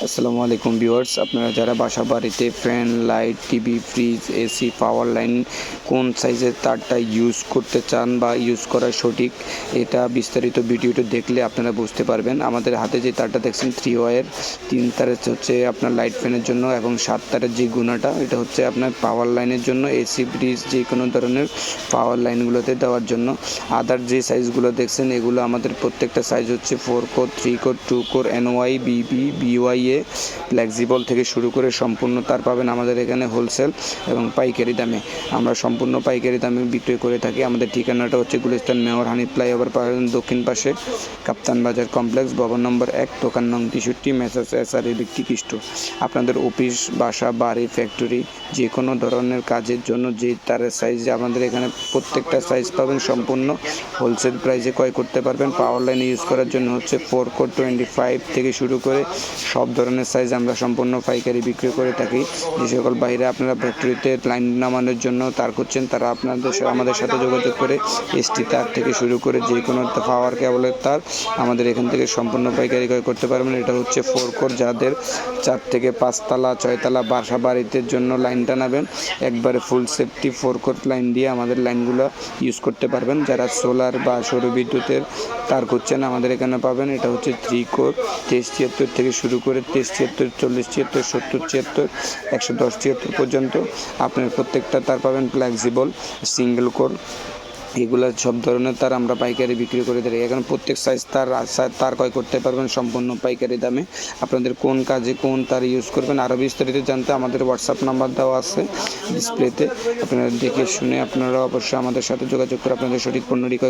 আসসালামু আলাইকুম ভিউয়ার্স, আপনারা যারা বাসা বাড়িতে fan, light, TV, fridge, AC, পাওয়ার লাইন কোন সাইজের তারটা ইউজ করতে চান বা ইউজ করা সঠিক, এটা বিস্তারিত ভিডিওটা দেখলে আপনারা বুঝতে পারবেন। আমাদের হাতে যে তারটা দেখছেন 3 ওয়্যার, 3 তারের হচ্ছে আপনার লাইট ফ্যানের জন্য এবং 7 তারের যে গুণাটা এটা হচ্ছে আপনার পাওয়ার লাইনের জন্য, এসি, ফ্রিজ যে কোনো ধরনের পাওয়ার লাইনগুলোতে দেওয়ার জন্য। আদার যে সাইজগুলো দেখছেন এগুলো আমাদের প্রত্যেকটা সাইজ হচ্ছে 4 core, 3 core, 2 core, NY, BB, BY, flexible থেকে শুরু করে সম্পূর্ণ তার পাবেন আমাদের এখানে হোলসেল এবং পাইকারি দামে। আমরা সম্পূর্ণ পাইকারি দামে বিক্রি করে থাকি। আমাদের ঠিকানাটা হচ্ছে গুলিস্তান মেয়র হানিফ ফ্লাইওভার দক্ষিণ পাশে, কাপ্তান বাজার কমপ্লেক্স, ভবন নম্বর 1, দোকান নং 63, মেসার্স SR ইলেকট্রিক স্টোর। আপনাদের অফিস, বাসা, বাড়ি, ফ্যাক্টরি যে কোনো ধরনের কাজের জন্য যে তারের সাইজ আমাদের এখানে প্রত্যেকটা সাইজ পাবেন সম্পূর্ণ হোলসেল প্রাইসে ক্রয় করতে পারবেন। পাওয়ার লাইন ইউজ করার জন্য হচ্ছে 4 কোর, 25 থেকে শুরু করে সব ধরনের সাইজ আমরা সম্পূর্ণ পাইকারি বিক্রি করে থাকি। যে সকল বাইরে আপনারা ফ্যাক্টরিতে লাইন নামানোর জন্য তার করছেন, তারা আমাদের সাথে যোগাযোগ করে ST তার থেকে শুরু করে যে কোনো পাওয়ার কেবলের তার আমাদের এখান থেকে সম্পূর্ণ পাইকারি ক্রয় করতে পারবেন। এটা হচ্ছে 4 কোর, যাদের 4 থেকে 5 তলা 6 তলা বাসা বাড়িতে জন্য লাইন টানাবেন একবারে ফুল সেফটি 4 কোর লাইন দিয়ে আমাদের লাইনগুলো ইউজ করতে পারবেন। যারা সোলার বা সৌর বিদ্যুতের তার করছেন আমাদের এখানে পাবেন। এটা হচ্ছে 3 কোর, 2376 থেকে শুরু করে 2376, 4076, 7076, 11076 পর্যন্ত আপনার প্রত্যেকটা তার পাবেন ফ্লেক্সিবল সিঙ্গেল কোর। এগুলো সব ধরনের তার আমরা পাইকারি বিক্রি করে থাকি। এখন প্রত্যেক সাইজ তার ক্রয় করতে পারবেন সম্পূর্ণ পাইকারি দামে। আপনাদের কোন কাজে কোন তার ইউজ করবেন আরও বিস্তারিত জানতে আমাদের হোয়াটসঅ্যাপ নাম্বার দেওয়া আছে ডিসপ্লেতে। আপনারা দেখে শুনে আপনারা অবশ্যই আমাদের সাথে যোগাযোগ করে আপনাদের সঠিক পণ্যটি ক্রয়